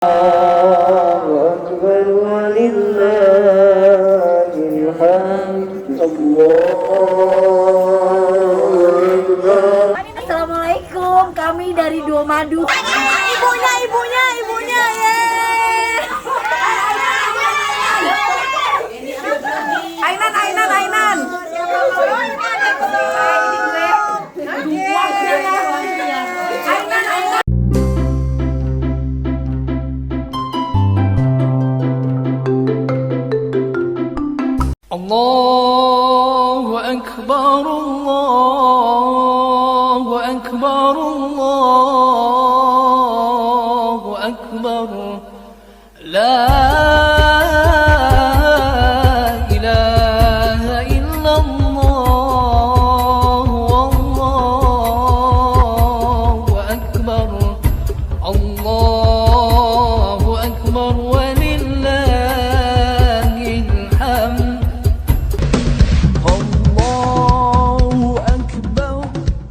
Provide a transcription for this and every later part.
أكبر ولله الحمد الله أكبر. Assalamualaikum, kami dari Dua Madu. Ibunya ya. Ainan. Allahu Akbar, Allahu Akbar, Allahu Akbar. La ilaha illallah, Allahu Akbar. Allahu Akbar walillahil hamd.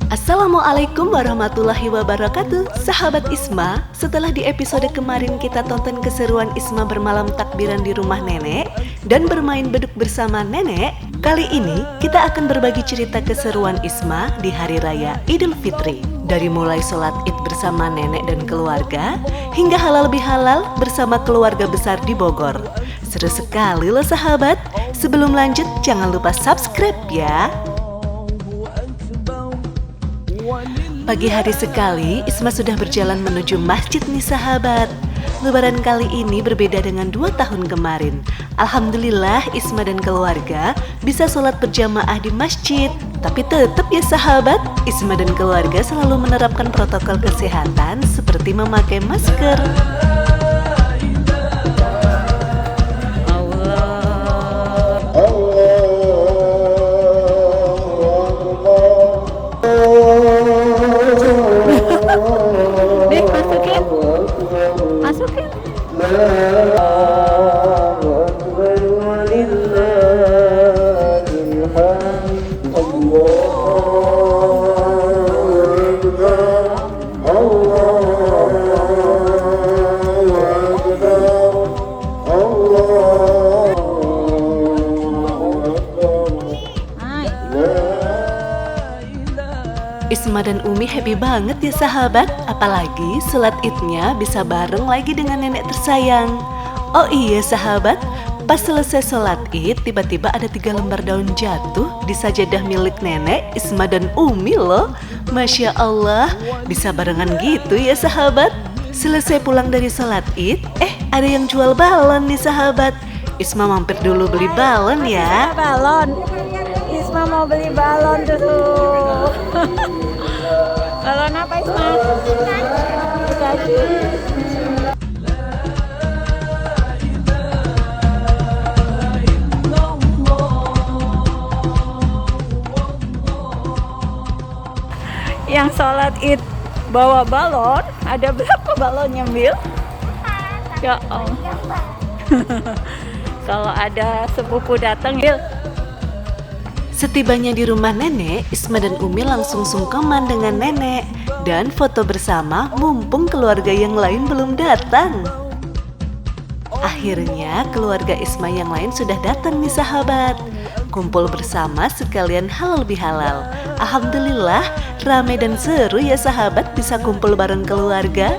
Assalamualaikum warahmatullahi wabarakatuh. Sahabat Isma, setelah di episode kemarin kita tonton keseruan Isma bermalam takbiran di rumah nenek dan bermain beduk bersama nenek, kali ini kita akan berbagi cerita keseruan Isma di Hari Raya Idul Fitri. Dari mulai sholat id bersama nenek dan keluarga, hingga halal bihalal bersama keluarga besar di Bogor. Seru sekali loh sahabat. Sebelum lanjut, jangan lupa subscribe ya. Pagi hari sekali, Isma sudah berjalan menuju masjid nih sahabat. Lebaran kali ini berbeda dengan 2 tahun kemarin. Alhamdulillah Isma dan keluarga bisa sholat berjamaah di masjid. Tapi tetap ya sahabat, Isma dan keluarga selalu menerapkan protokol kesehatan seperti memakai masker. Masukin. Isma dan Umi happy banget ya sahabat. Apalagi sholat idnya bisa bareng lagi dengan nenek tersayang. Oh iya sahabat, pas selesai sholat id tiba-tiba ada 3 lembar daun jatuh di sajadah milik nenek, Isma dan Umi loh. Masya Allah, bisa barengan gitu ya sahabat. Selesai pulang dari sholat id, ada yang jual balon nih sahabat. Isma mampir dulu beli balon ya. Balon. Isma mau beli balon tuh. Balon apa Isma? Yang sholat id bawa balon, ada berapa balonnya Bil? Ya Allah. Kalau ada sepupu datang Bil. Setibanya di rumah nenek, Isma dan Umi langsung sungkeman dengan nenek dan foto bersama mumpung keluarga yang lain belum datang. Akhirnya keluarga Isma yang lain sudah datang nih sahabat. Kumpul bersama sekalian halal bihalal. Alhamdulillah rame dan seru ya sahabat bisa kumpul bareng keluarga.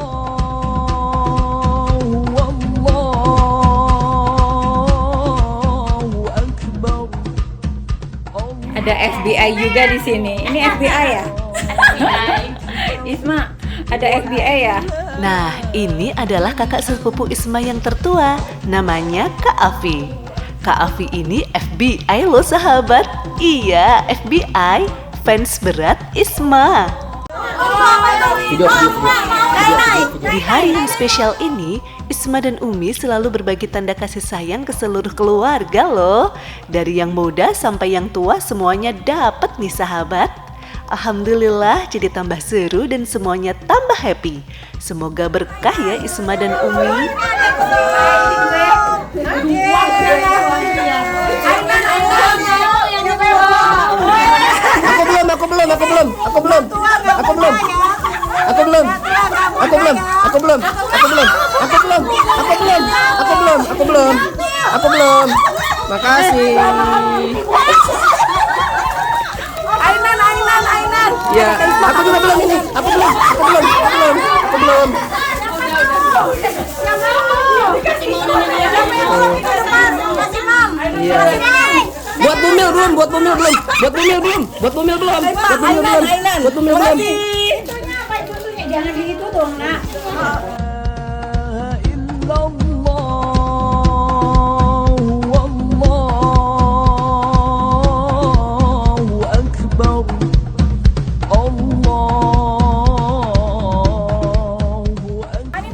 Ada FBI juga di sini. Ini FBI ya? Isma, ada FBI ya? Nah, ini adalah kakak sepupu Isma yang tertua. Namanya Kak Afi. Kak Afi ini FBI loh sahabat. Iya, FBI, fans berat Isma. Di hari yang spesial ini, Isma dan Umi selalu berbagi tanda kasih sayang ke seluruh keluarga loh. Dari yang muda sampai yang tua semuanya dapat nih sahabat. Alhamdulillah jadi tambah seru dan semuanya tambah happy. Semoga berkah ya Isma dan Umi. Aku belum. belum? Aku belum. Makasih. Ainan. Ya, aku juga belum ini. Aku belum. Iya. Buat bumil belum? Jangan gitu dong, Nak.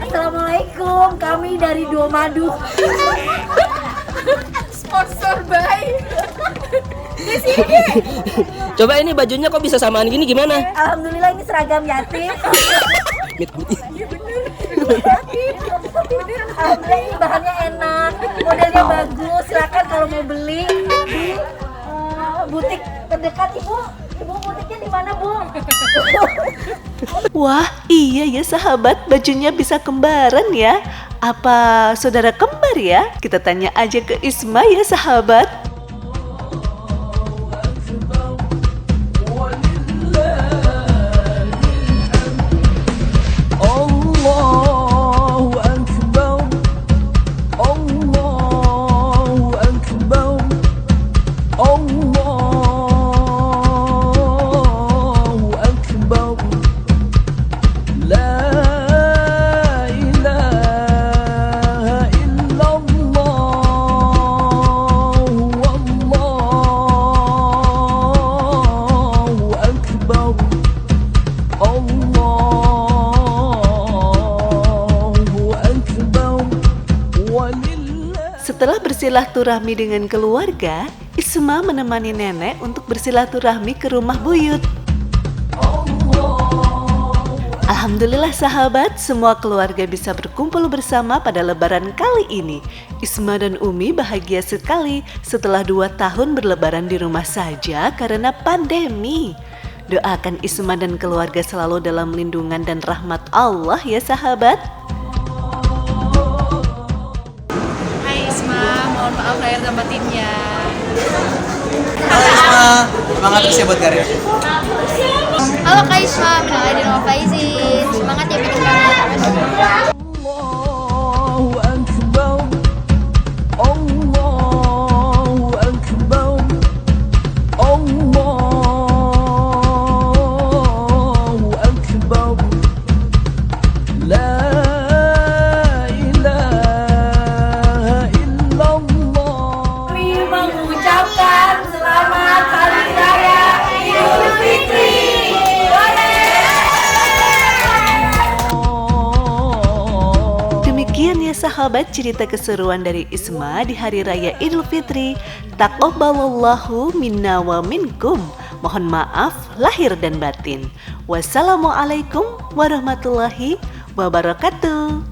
Assalamualaikum, kami dari Dua Madu. Sponsor by. Coba ini bajunya kok bisa samaan gini gimana? Alhamdulillah ini seragam yatim. Alhamdulillah ini bahannya enak, modelnya bagus. Silakan kalau mau beli di butik terdekat. Ibu butiknya di mana, Bu? Wah, iya ya sahabat, bajunya bisa kembaran ya. Apa saudara kembar ya? Kita tanya aja ke Isma ya sahabat. Setelah bersilaturahmi dengan keluarga, Isma menemani nenek untuk bersilaturahmi ke rumah buyut. Alhamdulillah sahabat, semua keluarga bisa berkumpul bersama pada lebaran kali ini. Isma dan Umi bahagia sekali setelah 2 tahun berlebaran di rumah saja karena pandemi. Doakan Isma dan keluarga selalu dalam lindungan dan rahmat Allah ya sahabat. Mohon maaf lahir dan batinnya. Halo Isma, semangat terus ya buat karya. Halo Kak Isma, minal aidin wal faizin. Semangat ya bikin karya terus. Demikian ya sahabat cerita keseruan dari Isma di Hari Raya Idul Fitri. Taqabbalallahu minna wa minkum. Mohon maaf lahir dan batin. Wassalamualaikum warahmatullahi wabarakatuh.